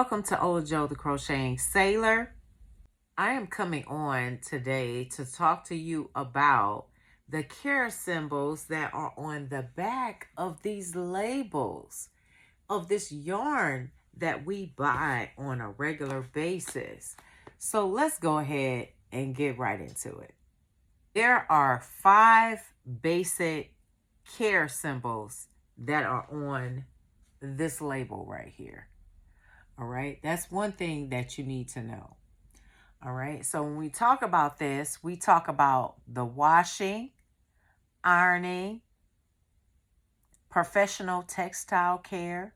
Welcome to Old Joe the Crocheting Sailor. I am coming on today to talk to you about the care symbols that are on the back of these labels of this yarn that we buy on a regular basis. So let's go ahead and get right into it. There are 5 basic care symbols that are on this label right here. All right, that's one thing that you need to know. All right, so when we talk about this, we talk about the washing, ironing, professional textile care,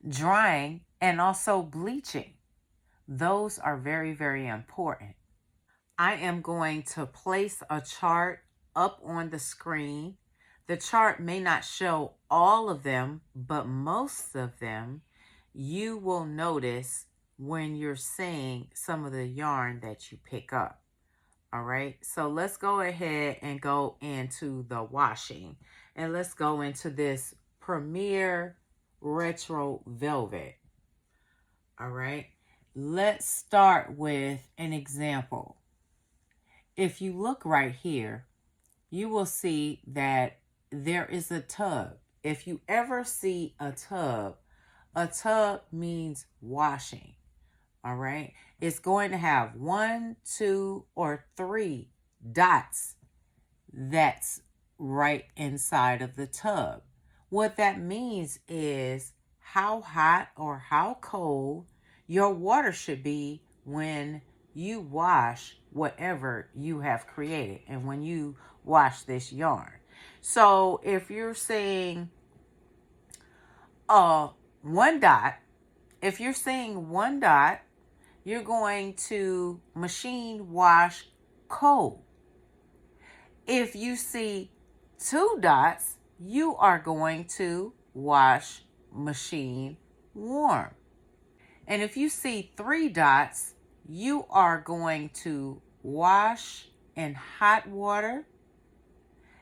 drying, and also bleaching. Those are very, very important. I am going to place a chart up on the screen. The chart may not show all of them, but most of them you will notice when you're seeing some of the yarn that you pick up. All right, so let's go ahead and go into the washing, and let's go into this Premier Retro Velvet. All right, let's start with an example. If you look right here, you will see that there is a tub. If you ever see a tub means washing. All right, it's going to have 1, 2, or 3 dots that's right inside of the tub. What that means is how hot or how cold your water should be when you wash whatever you have created and when you wash this yarn. So if you're saying one dot, if you're seeing 1 dot, you're going to machine wash cold. If you see 2 dots, you are going to wash machine warm. And if you see 3 dots, you are going to wash in hot water.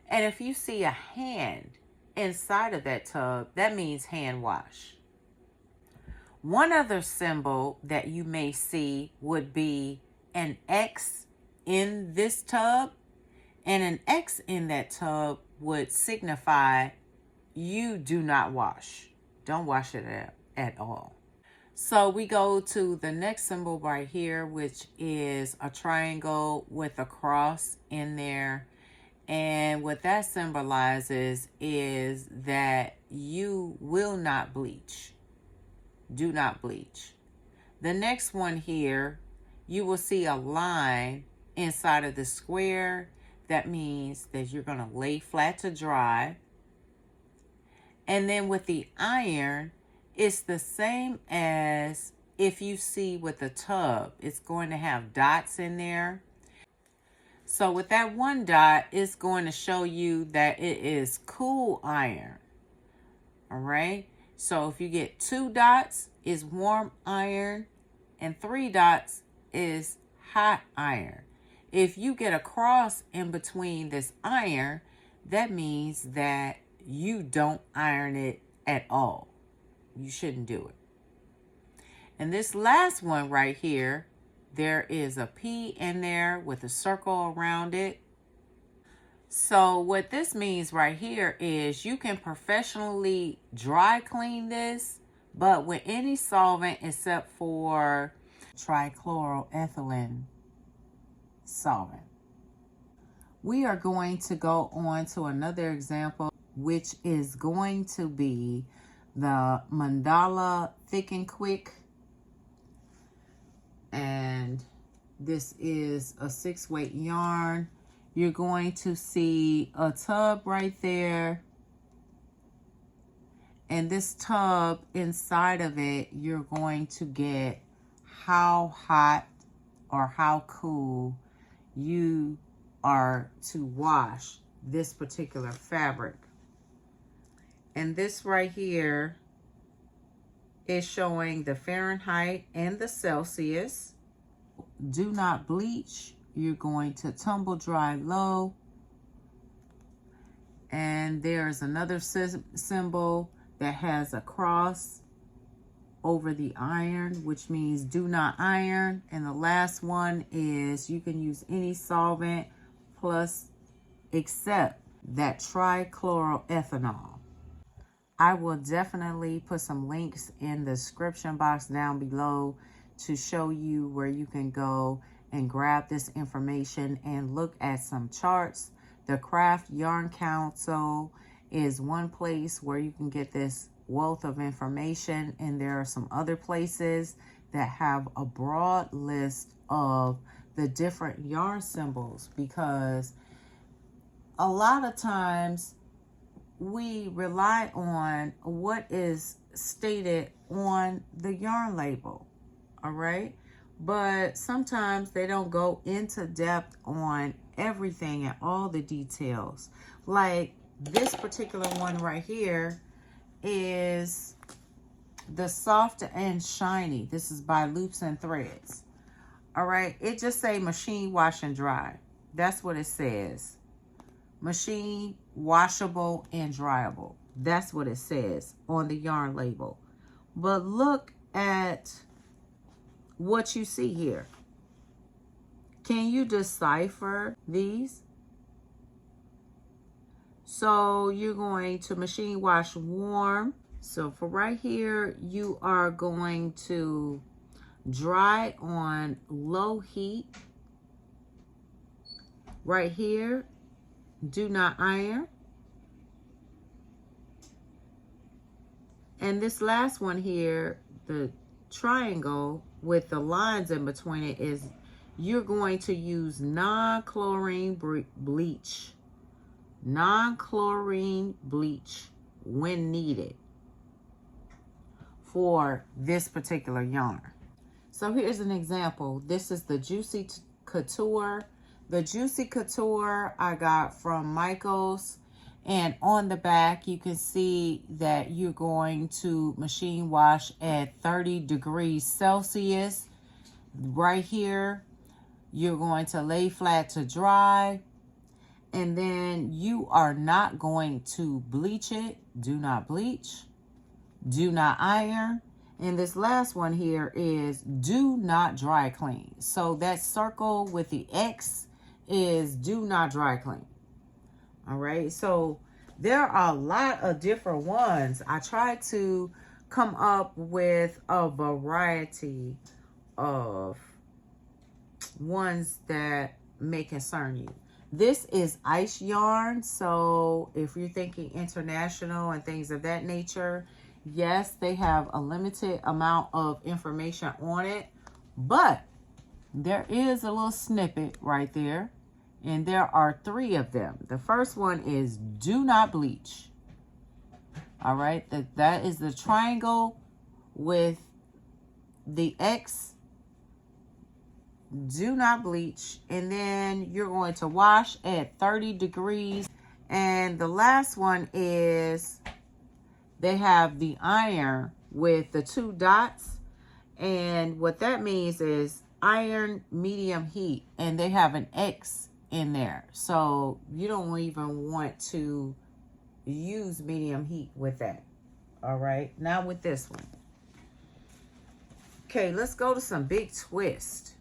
And if you see a hand inside of that tub, that means hand wash. One other symbol that you may see would be an X in this tub, and an X in that tub would signify you do not wash. Don't wash it at all. So we go to the next symbol right here, which is a triangle with a cross in there. And what that symbolizes is that you will not bleach. Do not bleach. The next one here, you will see a line inside of the square. That means that you're going to lay flat to dry. And then with the iron, it's the same as if you see with the tub. It's going to have dots in there. So with that 1 dot, it's going to show you that it is cool iron. All right. So if you get 2 dots is warm iron and 3 dots is hot iron. If you get a cross in between this iron, that means that you don't iron it at all. You shouldn't do it. And this last one right here, there is a P in there with a circle around it. So what this means right here is you can professionally dry clean this, but with any solvent except for trichloroethylene solvent. We are going to go on to another example, which is going to be the Mandala Thick and Quick. And this is a 6-weight yarn. You're going to see a tub right there. And this tub, inside of it, you're going to get how hot or how cool you are to wash this particular fabric. And this right here is showing the Fahrenheit and the Celsius. Do not bleach. You're going to tumble dry low. And there's another symbol that has a cross over the iron, which means do not iron. And the last one is you can use any solvent plus except that trichloroethanol. I will definitely put some links in the description box down below to show you where you can go and grab this information and look at some charts. The Craft Yarn Council is one place where you can get this wealth of information, and there are some other places that have a broad list of the different yarn symbols, because a lot of times we rely on what is stated on the yarn label, all right? But sometimes they don't go into depth on everything and all the details. Like this particular one right here is the Soft and Shiny. This is by Loops and Threads. All right, it just say machine wash and dry. That's what it says. Machine washable and dryable. That's what it says on the yarn label. But look at what you see here. Can you decipher these? So you're going to machine wash warm. So for right here, you are going to dry on low heat. Right here, do not iron. And this last one here, the triangle with the lines in between it, is you're going to use non-chlorine bleach. Non-chlorine bleach when needed for this particular yarn. So here's an example. This is the Juicy Couture. The Juicy Couture I got from Michael's, and on the back you can see that you're going to machine wash at 30 degrees Celsius. Right here you're going to lay flat to dry, and then you are not going to bleach it. Do not bleach. Do not iron. And this last one here is do not dry clean. So that circle with the X is do not dry clean. All right. So there are a lot of different ones. I tried to come up with a variety of ones that may concern you. This is ice yarn, so if you're thinking international and things of that nature, yes, they have a limited amount of information on it, but there is a little snippet right there, and there are 3 of them. The first one is do not bleach. All right, that is the triangle with the X. Do not bleach. And then you're going to wash at 30 degrees. And the last one is they have the iron with the 2 dots. And what that means is iron medium heat. And they have an X in there. So you don't even want to use medium heat with that. All right. Now with this one. Okay, let's go to some big twist.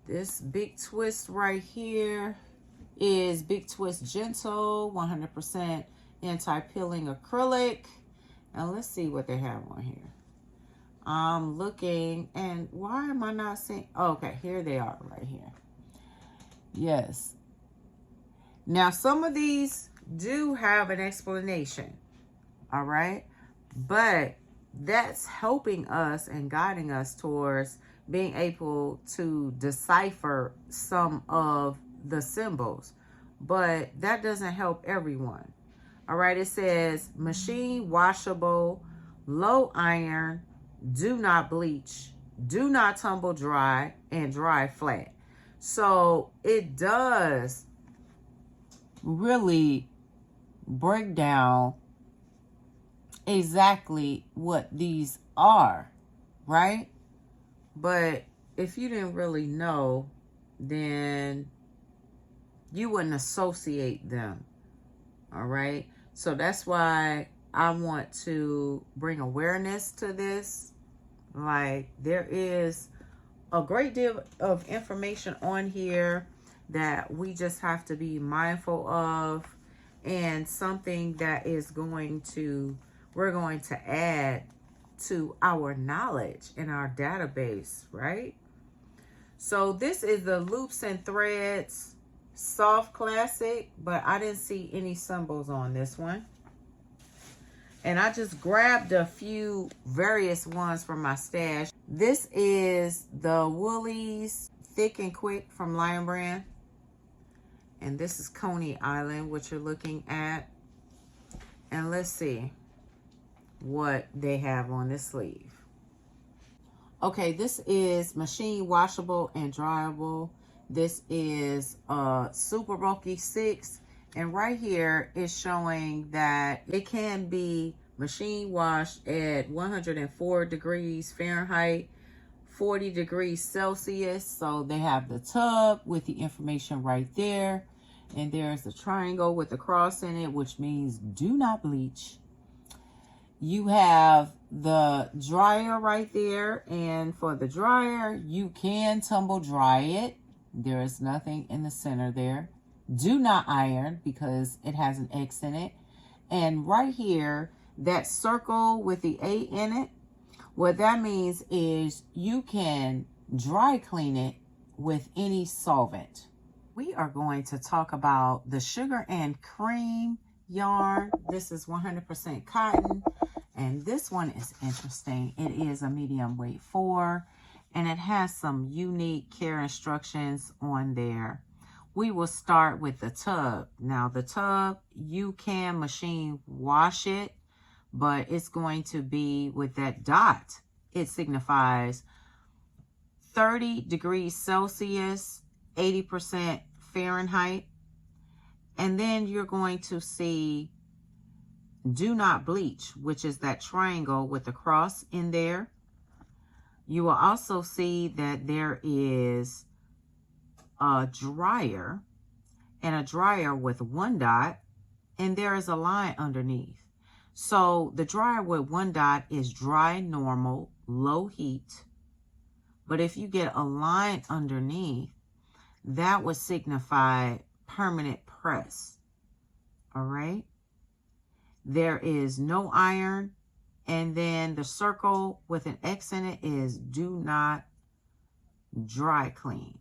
This big twist right here is Big Twist Gentle, 100% anti-peeling acrylic. And let's see what they have on here. I'm looking, and why am I not seeing? Oh, okay, here they are right here. Yes. Now, some of these do have an explanation, all right? But that's helping us and guiding us towards being able to decipher some of the symbols, but that doesn't help everyone. All right, it says machine washable, low iron, do not bleach, do not tumble dry, and dry flat. So it does really break down exactly what these are, right? But if you didn't really know, then you wouldn't associate them. All right. So that's why I want to bring awareness to this. Like, there is a great deal of information on here that we just have to be mindful of, and something that is going to, we're going to add to our knowledge in our database, right? So this is the Loops and Threads Soft Classic, but I didn't see any symbols on this one. And I just grabbed a few various ones from my stash. This is the Woolies Thick and Quick from Lion Brand. And this is Coney Island, what you're looking at. And let's see what they have on this sleeve. Okay, this is machine washable and dryable. This is super bulky 6. And right here is showing that it can be machine washed at 104 degrees Fahrenheit, 40 degrees Celsius. So they have the tub with the information right there. And there's the triangle with the cross in it, which means do not bleach. You have the dryer right there. And for the dryer, you can tumble dry it. There is nothing in the center there. Do not iron because it has an X in it. And right here, that circle with the A in it, what that means is you can dry clean it with any solvent. We are going to talk about the Sugar and Cream yarn. This is 100% cotton. And this one is interesting. It is a medium weight 4. And it has some unique care instructions on there. We will start with the tub. Now the tub, you can machine wash it, but it's going to be with that dot. It signifies 30 degrees Celsius, 80% Fahrenheit. And then you're going to see do not bleach, which is that triangle with the cross in there. You will also see that there is a dryer and a dryer with 1 dot, and there is a line underneath. So the dryer with 1 dot is dry, normal, low heat. But if you get a line underneath, that would signify permanent press. All right. There is no iron. And then the circle with an X in it is do not dry clean.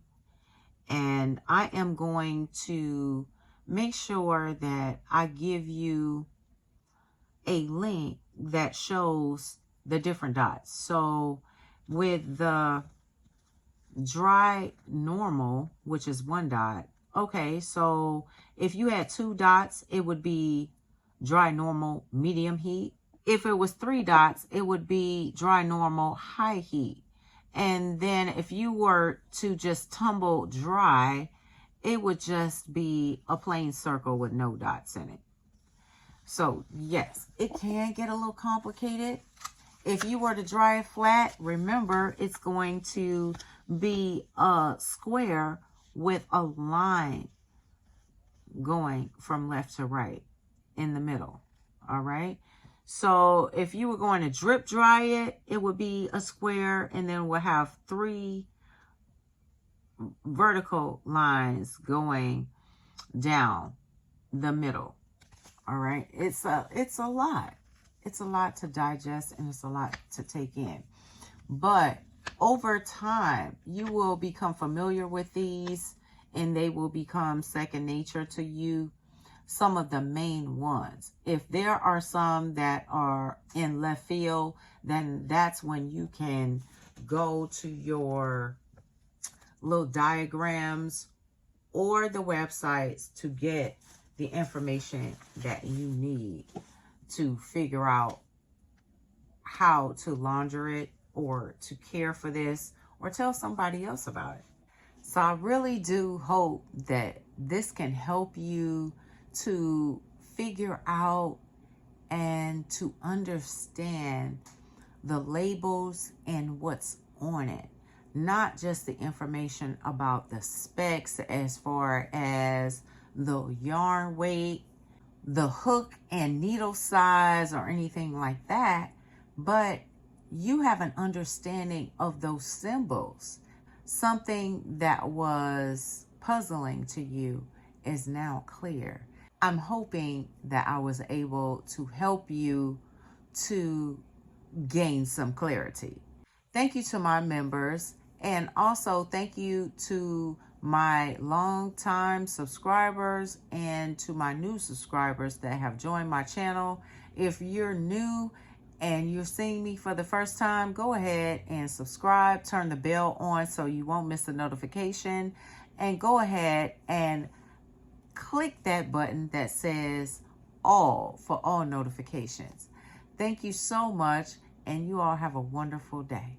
And I am going to make sure that I give you a link that shows the different dots. So with the dry normal, which is 1 dot, okay, so if you had 2 dots, it would be dry normal, medium heat. If it was 3 dots, it would be dry normal, high heat. And then if you were to just tumble dry, it would just be a plain circle with no dots in it. So yes, it can get a little complicated. If you were to dry it flat, remember it's going to be a square with a line going from left to right in the middle. All right. So if you were going to drip dry it, it would be a square, and then we'll have 3 vertical lines going down the middle. All right. It's a lot. It's a lot to digest, and it's a lot to take in. But over time, you will become familiar with these, and they will become second nature to you. Some of the main ones. If there are some that are in left field, then that's when you can go to your little diagrams or the websites to get the information that you need to figure out how to launder it or to care for this or tell somebody else about it. So I really do hope that this can help you to figure out and to understand the labels and what's on it. Not just the information about the specs as far as the yarn weight, the hook and needle size or anything like that, but you have an understanding of those symbols. Something that was puzzling to you is now clear. I'm hoping that I was able to help you to gain some clarity. Thank you to my members, and also thank you to my longtime subscribers and to my new subscribers that have joined my channel. If you're new and you're seeing me for the first time, go ahead and subscribe, turn the bell on so you won't miss a notification, and go ahead and click that button that says all for all notifications. Thank you so much, and you all have a wonderful day.